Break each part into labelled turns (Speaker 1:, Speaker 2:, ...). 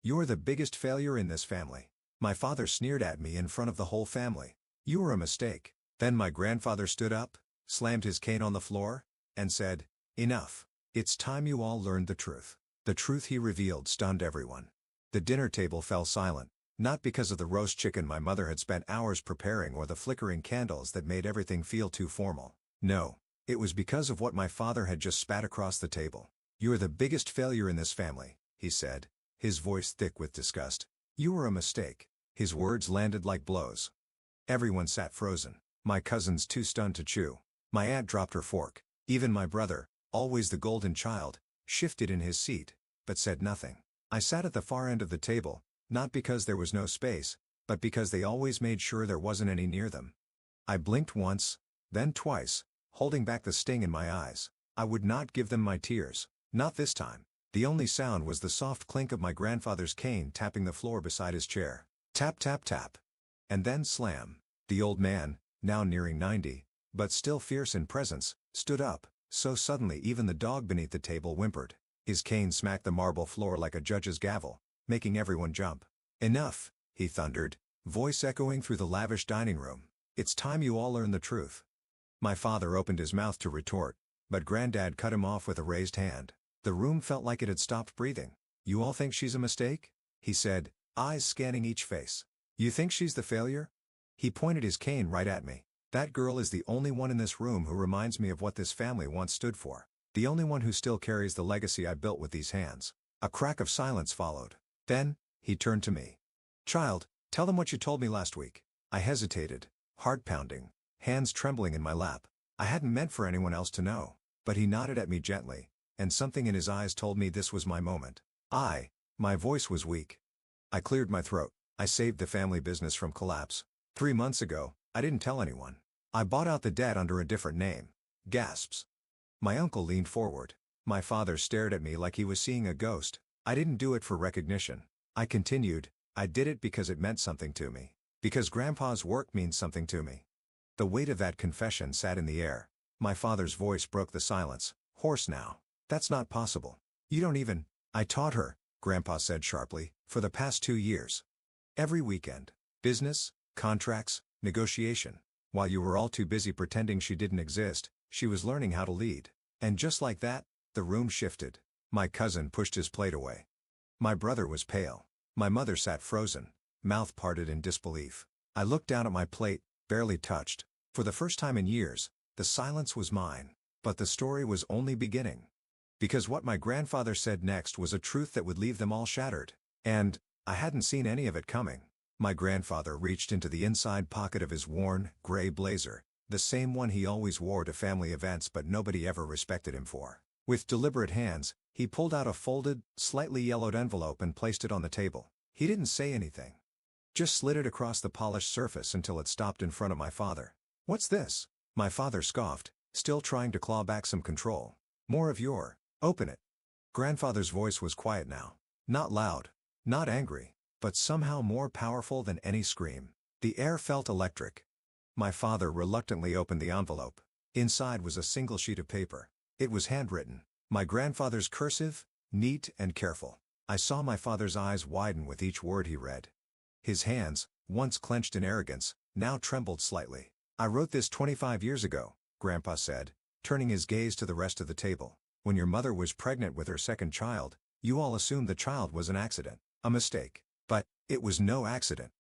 Speaker 1: "You're the biggest failure in this family." My father sneered at me in front of the whole family. "You were a mistake." Then my grandfather stood up, slammed his cane on the floor, and said, "Enough. It's time you all learned the truth." The truth he revealed stunned everyone. The dinner table fell silent, not because of the roast chicken my mother had spent hours preparing or the flickering candles that made everything feel too formal. No, it was because of what my father had just spat across the table. "You're the biggest failure in this family," he said, his voice thick with disgust. "You were a mistake." His words landed like blows. Everyone sat frozen, my cousins too stunned to chew. My aunt dropped her fork. Even my brother, always the golden child, shifted in his seat, but said nothing. I sat at the far end of the table, not because there was no space, but because they always made sure there wasn't any near them. I blinked once, then twice, holding back the sting in my eyes. I would not give them my tears. Not this time. The only sound was the soft clink of my grandfather's cane tapping the floor beside his chair. Tap tap tap. And then slam. The old man, now nearing 90, but still fierce in presence, stood up, so suddenly even the dog beneath the table whimpered. His cane smacked the marble floor like a judge's gavel, making everyone jump. "Enough," he thundered, voice echoing through the lavish dining room. "It's time you all learn the truth." My father opened his mouth to retort, but Granddad cut him off with a raised hand. The room felt like it had stopped breathing. "You all think she's a mistake?" he said, eyes scanning each face. "You think she's the failure?" He pointed his cane right at me. "That girl is the only one in this room who reminds me of what this family once stood for. The only one who still carries the legacy I built with these hands." A crack of silence followed. Then, he turned to me. "Child, tell them what you told me last week." I hesitated, heart pounding, hands trembling in my lap. I hadn't meant for anyone else to know, but he nodded at me gently, and something in his eyes told me this was my moment. My voice was weak. I cleared my throat. "I saved the family business from collapse. 3 months ago, I didn't tell anyone. I bought out the debt under a different name." Gasps. My uncle leaned forward. My father stared at me like he was seeing a ghost. "I didn't do it for recognition," I continued. "I did it because it meant something to me. Because Grandpa's work means something to me." The weight of that confession sat in the air. My father's voice broke the silence, hoarse now. "That's not possible. You don't even—" "I taught her," Grandpa said sharply, "for the past 2 years. Every weekend. Business, contracts, negotiation. While you were all too busy pretending she didn't exist, she was learning how to lead." And just like that, the room shifted. My cousin pushed his plate away. My brother was pale. My mother sat frozen, mouth parted in disbelief. I looked down at my plate, barely touched. For the first time in years, the silence was mine. But the story was only beginning. Because what my grandfather said next was a truth that would leave them all shattered. And I hadn't seen any of it coming. My grandfather reached into the inside pocket of his worn, gray blazer, the same one he always wore to family events but nobody ever respected him for. With deliberate hands, he pulled out a folded, slightly yellowed envelope and placed it on the table. He didn't say anything. Just slid it across the polished surface until it stopped in front of my father. "What's this?" My father scoffed, still trying to claw back some control. "More of your—" "Open it." Grandfather's voice was quiet now. Not loud, not angry, but somehow more powerful than any scream. The air felt electric. My father reluctantly opened the envelope. Inside was a single sheet of paper. It was handwritten. My grandfather's cursive, neat and careful. I saw my father's eyes widen with each word he read. His hands, once clenched in arrogance, now trembled slightly. "I wrote this 25 years ago," Grandpa said, turning his gaze to the rest of the table. "When your mother was pregnant with her second child, you all assumed the child was an accident, a mistake. But it was no accident."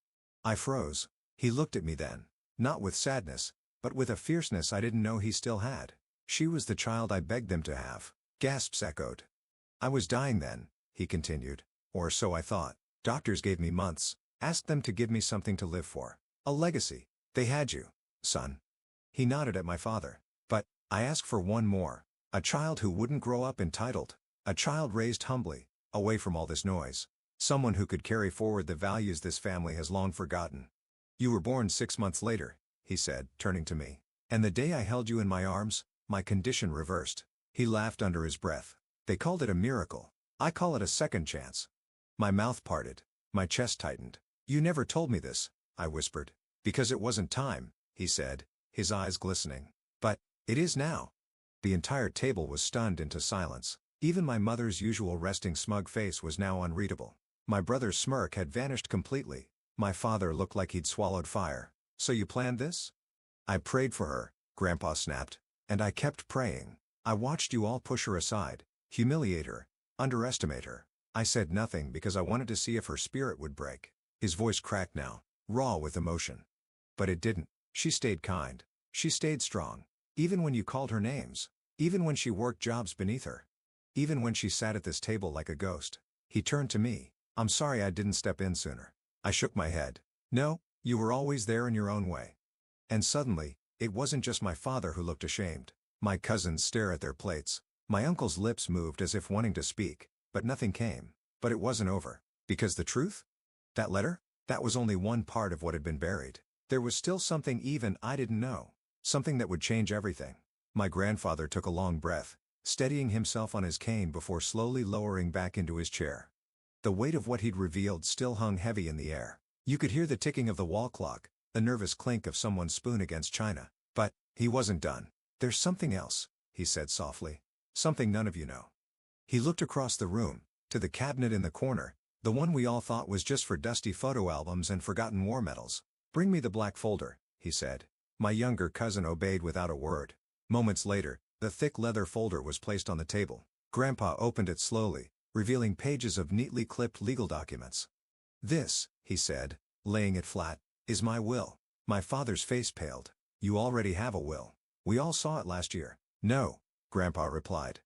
Speaker 1: I froze. He looked at me then, not with sadness, but with a fierceness I didn't know he still had. "She was the child I begged them to have." Gasps echoed. "I was dying then," he continued. "Or so I thought. Doctors gave me months, asked them to give me something to live for. A legacy. They had you, son." He nodded at my father. "But I asked for one more. A child who wouldn't grow up entitled. A child raised humbly, away from all this noise. Someone who could carry forward the values this family has long forgotten. You were born 6 months later," he said, turning to me. "And the day I held you in my arms, my condition reversed." He laughed under his breath. "They called it a miracle. I call it a second chance." My mouth parted. My chest tightened. "You never told me this," I whispered. "Because it wasn't time," he said, his eyes glistening. "But it is now." The entire table was stunned into silence. Even my mother's usual resting smug face was now unreadable. My brother's smirk had vanished completely. My father looked like he'd swallowed fire. So you planned this? I prayed for her, Grandpa snapped. And I kept praying. I watched you all push her aside, humiliate her, underestimate her. I said nothing because I wanted to see if her spirit would break. His voice cracked now, raw with emotion. But it didn't. She stayed kind. She stayed strong. Even when you called her names. Even when she worked jobs beneath her. Even when she sat at this table like a ghost. He turned to me. I'm sorry I didn't step in sooner. I shook my head. No, you were always there in your own way. And suddenly, it wasn't just my father who looked ashamed. My cousins stared at their plates. My uncle's lips moved as if wanting to speak, but nothing came. But it wasn't over. Because the truth? That letter? That was only one part of what had been buried. There was still something even I didn't know. Something that would change everything. My grandfather took a long breath, steadying himself on his cane before slowly lowering back into his chair. The weight of what he'd revealed still hung heavy in the air. You could hear the ticking of the wall clock, the nervous clink of someone's spoon against china. But he wasn't done. There's something else, he said softly. Something none of you know. He looked across the room, to the cabinet in the corner, the one we all thought was just for dusty photo albums and forgotten war medals. Bring me the black folder, he said. My younger cousin obeyed without a word. Moments later, the thick leather folder was placed on the table. Grandpa opened it slowly, revealing pages of neatly clipped legal documents. This, he said, laying it flat, is my will. My father's face paled. You already have a will. We all saw it last year. No, Grandpa replied.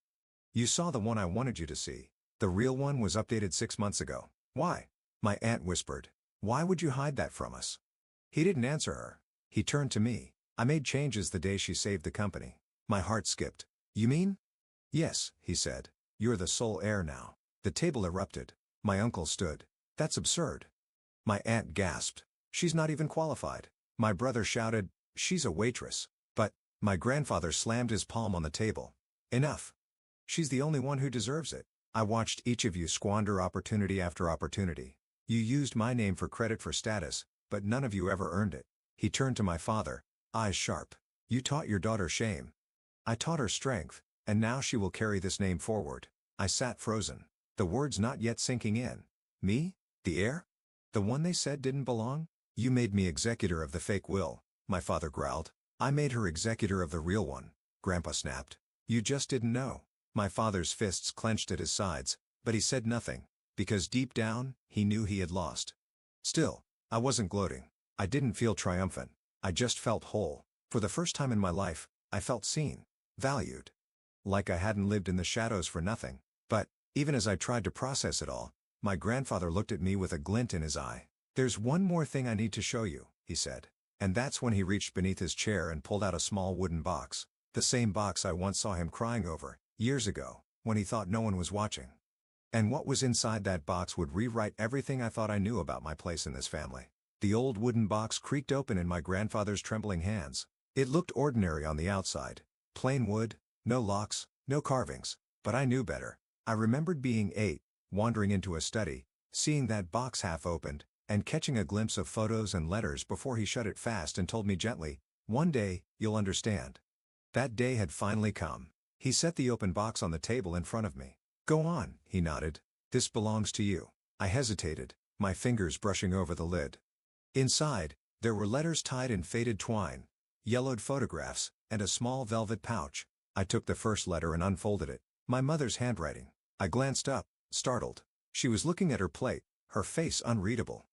Speaker 1: You saw the one I wanted you to see. The real one was updated 6 months ago. Why? My aunt whispered. Why would you hide that from us? He didn't answer her. He turned to me. I made changes the day she saved the company. My heart skipped. You mean? Yes, he said. You're the sole heir now. The table erupted. My uncle stood. That's absurd. My aunt gasped. She's not even qualified. My brother shouted, she's a waitress. But, my grandfather slammed his palm on the table. Enough. She's the only one who deserves it. I watched each of you squander opportunity after opportunity. You used my name for credit for status, but none of you ever earned it. He turned to my father, eyes sharp. You taught your daughter shame. I taught her strength, and now she will carry this name forward. I sat frozen, the words not yet sinking in. Me? The heir? The one they said didn't belong? You made me executor of the fake will, my father growled. I made her executor of the real one, Grandpa snapped. You just didn't know. My father's fists clenched at his sides, but he said nothing, because deep down, he knew he had lost. Still, I wasn't gloating. I didn't feel triumphant. I just felt whole. For the first time in my life, I felt seen, valued. Like I hadn't lived in the shadows for nothing. But, even as I tried to process it all, my grandfather looked at me with a glint in his eye. There's one more thing I need to show you, he said. And that's when he reached beneath his chair and pulled out a small wooden box. The same box I once saw him crying over, years ago, when he thought no one was watching. And what was inside that box would rewrite everything I thought I knew about my place in this family. The old wooden box creaked open in my grandfather's trembling hands. It looked ordinary on the outside. Plain wood, no locks, no carvings. But I knew better. I remembered being 8, wandering into a study, seeing that box half opened, and catching a glimpse of photos and letters before he shut it fast and told me gently, one day, you'll understand. That day had finally come. He set the open box on the table in front of me. Go on, he nodded. This belongs to you. I hesitated, my fingers brushing over the lid. Inside, there were letters tied in faded twine, yellowed photographs, and a small velvet pouch. I took the first letter and unfolded it. My mother's handwriting. I glanced up, startled. She was looking at her plate, her face unreadable.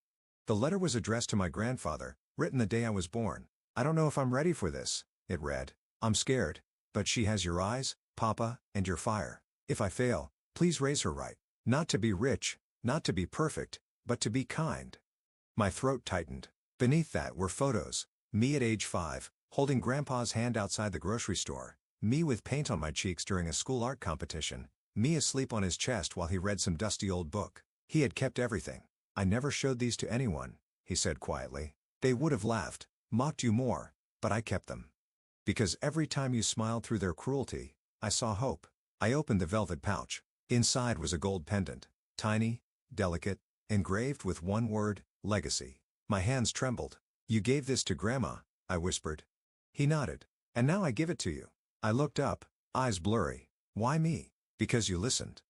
Speaker 1: The letter was addressed to my grandfather, written the day I was born. I don't know if I'm ready for this, it read. I'm scared, but she has your eyes, Papa, and your fire. If I fail, please raise her right. Not to be rich, not to be perfect, but to be kind. My throat tightened. Beneath that were photos. Me at age 5, holding Grandpa's hand outside the grocery store. Me with paint on my cheeks during a school art competition. Me asleep on his chest while he read some dusty old book. He had kept everything. I never showed these to anyone, he said quietly. They would have laughed, mocked you more, but I kept them. Because every time you smiled through their cruelty, I saw hope. I opened the velvet pouch. Inside was a gold pendant, tiny, delicate, engraved with one word, legacy. My hands trembled. You gave this to Grandma, I whispered. He nodded. And now I give it to you. I looked up, eyes blurry. Why me? Because you listened.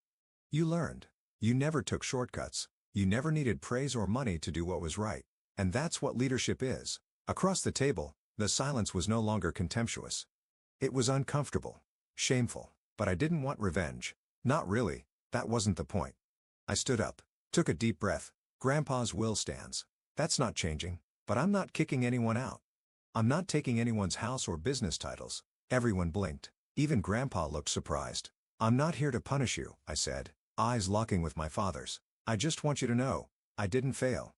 Speaker 1: You learned. You never took shortcuts. You never needed praise or money to do what was right. And that's what leadership is. Across the table, the silence was no longer contemptuous. It was uncomfortable. Shameful. But I didn't want revenge. Not really, that wasn't the point. I stood up. Took a deep breath. Grandpa's will stands. That's not changing. But I'm not kicking anyone out. I'm not taking anyone's house or business titles. Everyone blinked. Even Grandpa looked surprised. I'm not here to punish you, I said, eyes locking with my father's. I just want you to know, I didn't fail.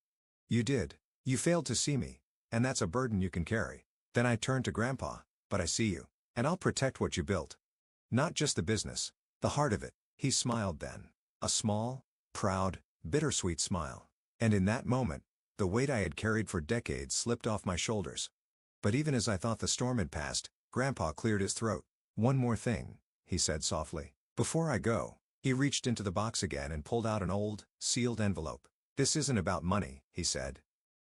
Speaker 1: You did. You failed to see me. And that's a burden you can carry. Then I turned to Grandpa, but I see you. And I'll protect what you built. Not just the business. The heart of it. He smiled then. A small, proud, bittersweet smile. And in that moment, the weight I had carried for decades slipped off my shoulders. But even as I thought the storm had passed, Grandpa cleared his throat. One more thing, he said softly. Before I go. He reached into the box again and pulled out an old, sealed envelope. This isn't about money, he said.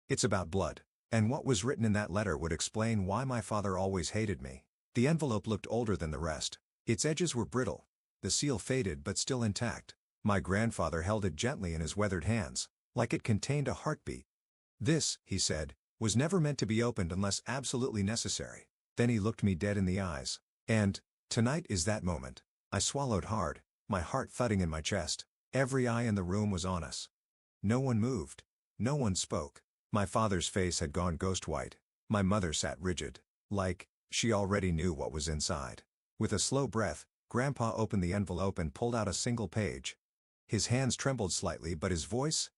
Speaker 1: It's about blood. And what was written in that letter would explain why my father always hated me. The envelope looked older than the rest. Its edges were brittle. The seal faded but still intact. My grandfather held it gently in his weathered hands, like it contained a heartbeat. This, he said, was never meant to be opened unless absolutely necessary. Then he looked me dead in the eyes. And, tonight is that moment. I swallowed hard, my heart thudding in my chest. Every eye in the room was on us. No one moved. No one spoke. My father's face had gone ghost white. My mother sat rigid, like she already knew what was inside. With a slow breath, Grandpa opened the envelope and pulled out a single page. His hands trembled slightly, but his voice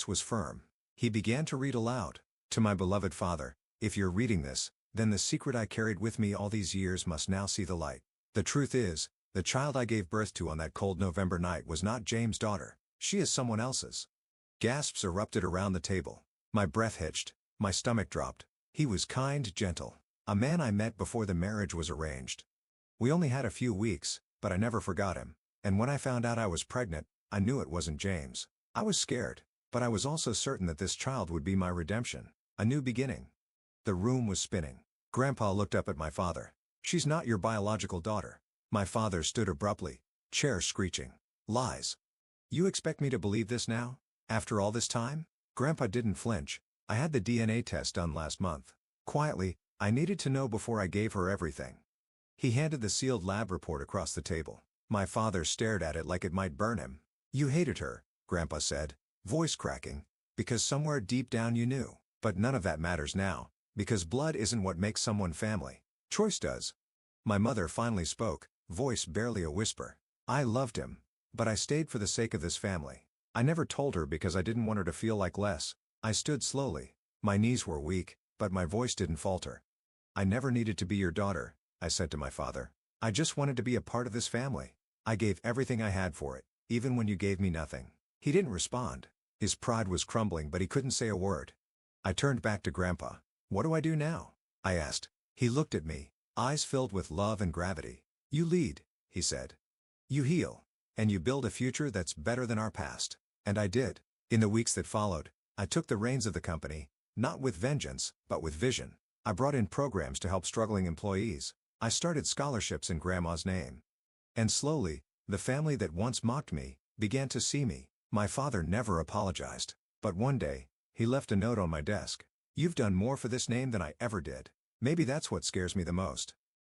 Speaker 1: was firm. He began to read aloud. To my beloved father, if you're reading this, then the secret I carried with me all these years must now see the light. The truth is, the child I gave birth to on that cold November night was not James' daughter. She is someone else's. Gasps erupted around the table. My breath hitched. My stomach dropped. He was kind, gentle. A man I met before the marriage was arranged. We only had a few weeks, but I never forgot him. And when I found out I was pregnant, I knew it wasn't James. I was scared, but I was also certain that this child would be my redemption. A new beginning. The room was spinning. Grandpa looked up at my father. She's not your biological daughter. My father stood abruptly, chair screeching. Lies. You expect me to believe this now? After all this time? Grandpa didn't flinch. I had the DNA test done last month. Quietly, I needed to know before I gave her everything. He handed the sealed lab report across the table. My father stared at it like it might burn him. You hated her, Grandpa said, voice cracking, because somewhere deep down you knew. But none of that matters now, because blood isn't what makes someone family. Choice does. My mother finally spoke, voice barely a whisper. I loved him, but I stayed for the sake of this family. I never told her because I didn't want her to feel like less. I stood slowly. My knees were weak, but my voice didn't falter. I never needed to be your daughter, I said to my father. I just wanted to be a part of this family. I gave everything I had for it, even when you gave me nothing. He didn't respond. His pride was crumbling, but he couldn't say a word. I turned back to Grandpa. What do I do now? I asked. He looked at me, eyes filled with love and gravity. You lead, he said. You heal. And you build a future that's better than our past. And I did. In the weeks that followed, I took the reins of the company, not with vengeance, but with vision. I brought in programs to help struggling employees. I started scholarships in Grandma's name. And slowly, the family that once mocked me began to see me. My father never apologized. But one day, he left a note on my desk. You've done more for this name than I ever did. Maybe that's what scares me the most.